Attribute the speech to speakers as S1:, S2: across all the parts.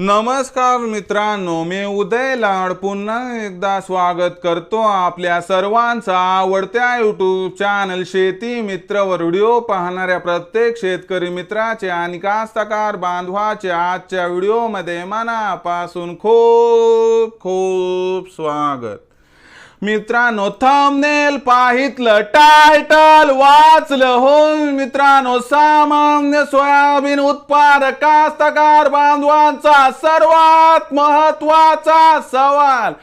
S1: नमस्कार मित्रांनो, मी उदय लाड पुन्हा एकदा स्वागत करतो आपल्या सर्वांचा आवडत्या यूट्यूब चॅनल शेती मित्रवर व्हिडिओ पाहणाऱ्या प्रत्येक शेतकरी मित्राचे आणि कास्तकार बांधवाचे आजच्या व्हिडिओमध्ये मनापासून खूप खूप स्वागत। मित्रांनो, थंबनेल पाहितलं, टायटल वाचलं हो मित्रांनो, सामान्य सोयाबीन उत्पादक कास्तकार बांधवांचा सर्वात महत्त्वाचा सवाल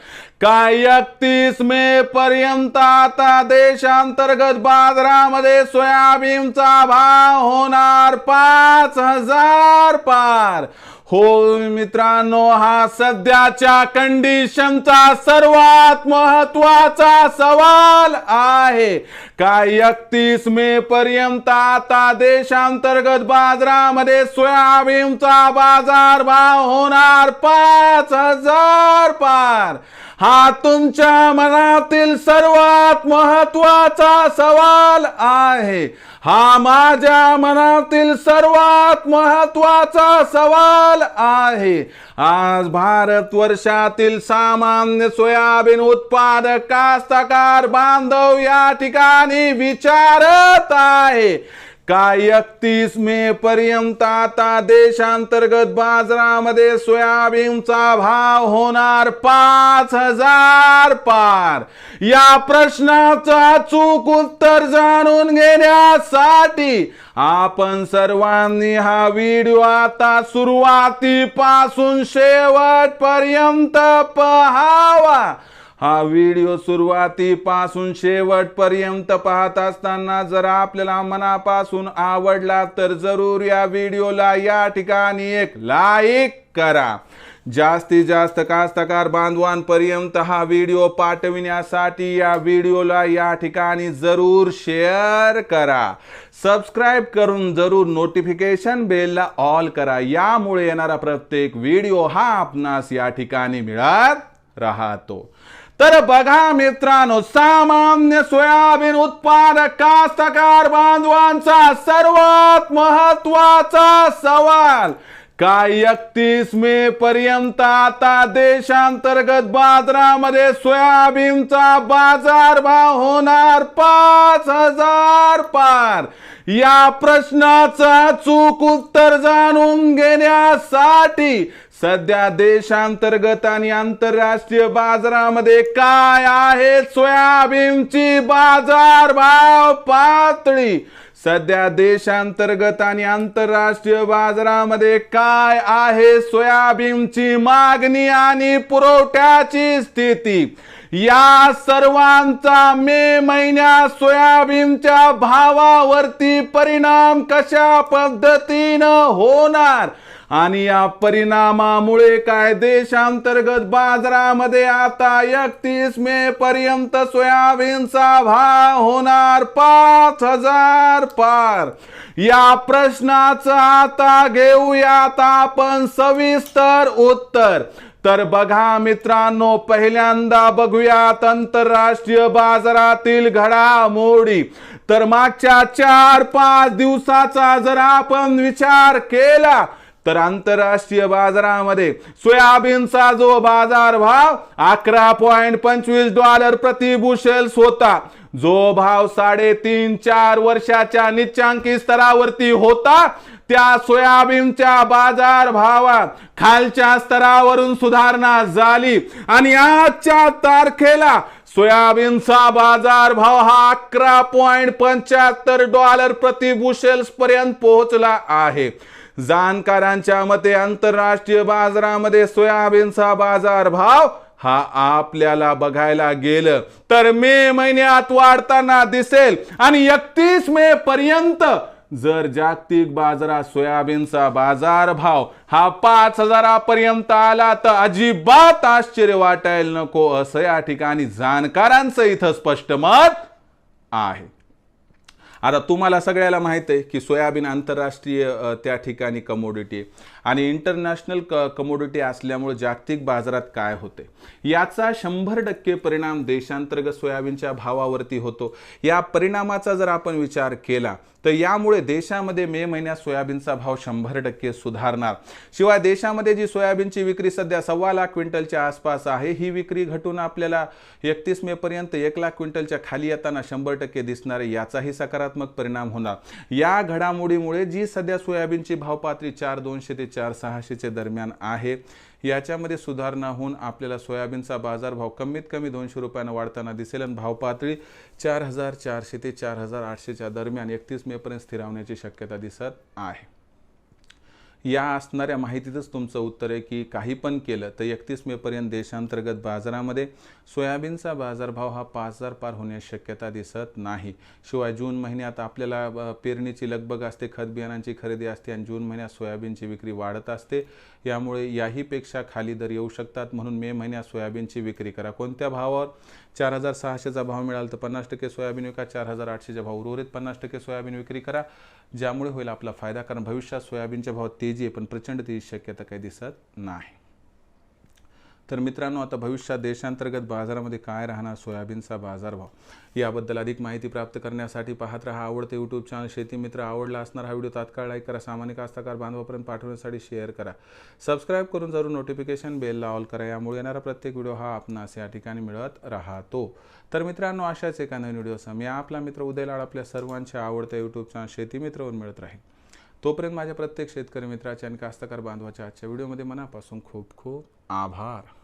S1: काय 31 मे पर्यंत आता देशांतर्गत बाजारामध्ये सोयाबीनचा भाव होणार 5,000 पार। हो मित्रांनो, हा सध्याच्या कंडिशनचा सर्वात महत्त्वाचा सवाल आहे। काय 31 मे पर्यंत आता देशांतर्गत बाजारामध्ये सोयाबीनचा बाजार भाव होणार 5,000 पार। हा तुमच्या मनातील सर्वात महत्त्वाचा सवाल आहे। हा माझ्या मनातील सर्वात महत्त्वाचा सवाल आहे। आज भारतवर्षातील सामान्य सोयाबीन उत्पादक कास्तकार बांधव या ठिकाणी विचारत आहे काय 31 मे पर्यंत आता देशांतर्गत बाजारामध्ये सोयाबीनचा भाव होणार 5,000 पार। या प्रश्नाचं अचूक उत्तर जाणून घेण्यासाठी आपण सर्वांनी हा व्हिडिओ आता सुरुवातीपासून शेवटपर्यंत पाहावा। हा व्हिडिओ सुरुवातीपासून शेवटपर्यंत पाहत असताना जर आपल्याला मनापासून आवडला तर जरूर या व्हिडिओला या ठिकाणी एक लाईक करा। जास्तीत जास्त कास्तकार बांधवांपर्यंत हा व्हिडिओ पाठविण्यासाठी या व्हिडिओला या ठिकाणी जरूर शेअर करा। सबस्क्राइब करून जरूर नोटिफिकेशन बेलला ऑल करा। यामुळे येणारा प्रत्येक व्हिडिओ हा आपणास या ठिकाणी मिळत राहतो। तर बघा मित्रांनो, सामान्य सोयाबीन उत्पादक कास्तकार बांधवांचा सर्वात महत्त्वाचा सवाल काय 31 मे पर्यंत आता देशांतर्गत बाजारामध्ये सोयाबीनचा बाजार भाव होणार 5,000 पार। या प्रश्नाचं अचूक उत्तर जाणून घेण्यासाठी सध्या देशांतर्गत आणि आंतरराष्ट्रीय बाजारामध्ये काय आहे सोयाबीनची बाजार भाव पातळी, सध्या देशांतर्गत आणि आंतरराष्ट्रीय बाजारामध्ये काय आहे सोयाबीनची मागणी आणि पुरवठ्याची स्थिती, या सर्वांचा मे महिन्यात सोयाबीनच्या भावावरती परिणाम कशा पद्धतीनं होणार आणि या परिणामामुळे काय देशांतर्गत बाजारामध्ये आता 31 मे पर्यंत सोयाबीनचा भाव होणार 5,000 पार। या प्रश्नाचं आता घेऊयात आपण सविस्तर उत्तर। तर बघा मित्रांनो, पहिल्यांदा बघूयात आंतरराष्ट्रीय बाजारातील घडामोडी। तर मागच्या 4-5 दिवसाचा जर आपण विचार केला तर आंतरराष्ट्रीय बाजारामध्ये सोयाबीनचा जो बाजार भाव $11.25 प्रति बुशेल्स होता, जो भाव 3.5-4 वर्षाच्या निच्चांकी स्तरावरती होता, त्या सोयाबीनच्या बाजार भावात खालच्या स्तरावरून सुधारणा झाली आणि आजच्या तारखेला सोयाबीनचा बाजार भाव हा $11.75 प्रति बुशेल्स पर्यंत पोहोचला आहे। जाणकारांच्या मते आंतरराष्ट्रीय बाजारामध्ये सोयाबीनचा बाजार भाव हा आपल्याला बघायला गेलं तर मे महिन्यात वाढताना दिसेल आणि 31 मे पर्यंत जर जागतिक बाजारात सोयाबीनचा बाजार भाव हा 5,000 पर्यंत आला तर अजिबात आश्चर्य वाटायला नको, असं या ठिकाणी जाणकारांचं इथं स्पष्ट मत आहे। आता तुम्हाला सगळ्याला माहित आहे की सोयाबीन आंतरराष्ट्रीय त्या ठिकाणी कमोडिटी आहे आणि इंटरनॅशनल कमोडिटी असल्यामुळे जागतिक बाजारात काय होते याचा 100% परिणाम देशांतर्गत सोयाबीनच्या भावावरती होतो। या परिणामाचा जर आपण विचार केला तर यामुळे देशामध्ये मे महिन्यात सोयाबीनचा भाव 100% सुधारणार। शिवाय देशामध्ये जी सोयाबीनची विक्री सध्या 1.25 लाख क्विंटलच्या आसपास आहे, ही विक्री घटून आपल्याला 31 मे पर्यंत 1 लाख क्विंटलच्या खाली येताना 100% दिसणार आहे, याचाही सकारात्मक परिणाम होणार। या घडामोडीमुळे जी सध्या सोयाबीनची भाव पातळी 4,200 ते 4,600 दरम्यान आहे, याच्यामध्ये सुधारणा होऊन आपल्याला सोयाबीनचा बाजारभाव कमीत कमी 200 रुपयांना वाढताना दिसेल आणि भाव पातळी 4,400 ते 4,800 दरम्यान 31 मे पर्यंत स्थिरावण्याची शक्यता दिसत आहे। या असणाऱ्या माहितीतच तुमचं उत्तर आहे की काही पण केलं तर 31 मे पर्यंत देशांतर्गत बाजारामध्ये सोयाबीनचा बाजारभाव हा 5,000 पार होण्याची शक्यता दिसत नाही। शिवाय जून महिन्यात आपल्याला पेरणीची लगबग असते, खत बियाणांची खरेदी असते आणि जून महिन्यात सोयाबीनची विक्री वाढत असते, यामुळे याहीपेक्षा खाली दर येऊ शकतात। म्हणून मे महिन्यात सोयाबीनची विक्री करा। कोणत्या भावावर? 4,600चा भाव मिळाला तर 50% सोयाबीन विका, 4,800चा भाव उर्वरित 50% सोयाबीन विक्री करा, ज्यामुळे होईल आपला फायदा। कारण भविष्यात सोयाबीनच्या भावात तेजी आहे पण प्रचंड तेजी शक्यता काही दिसत नाही। तर मित्रांनो, आता भविष्यात देशांतर्गत बाजारामध्ये काय राहणार सोयाबीनचा बाजारभाव याबद्दल अधिक माहिती प्राप्त करण्यासाठी पाहत रहा आवडते यूट्यूब चॅनल शेती मित्र। आवडला असणार हा व्हिडिओ तात्काळ लाईक करा, सामान्य कास्तकार बांधवापर्यंत पाठवण्यासाठी शेअर करा, सबस्क्राईब करून जरूर नोटिफिकेशन बेलला ऑल करा, यामुळे येणारा प्रत्येक व्हिडिओ हा आपणास या ठिकाणी मिळत राहतो। तर मित्रांनो, अशाच एका नवीन व्हिडिओसह मी आपला मित्र उदय लाड आपल्या सर्वांच्या आवडत्या यूट्यूब चॅनल शेती मित्रवर मिळत राहील। तोपर्यंत माझ्या प्रत्येक शेतकरी मित्राच्या आणि कास्तकार बांधवाच्या आजच्या व्हिडिओमध्ये मनापासून खूप खूप आभार।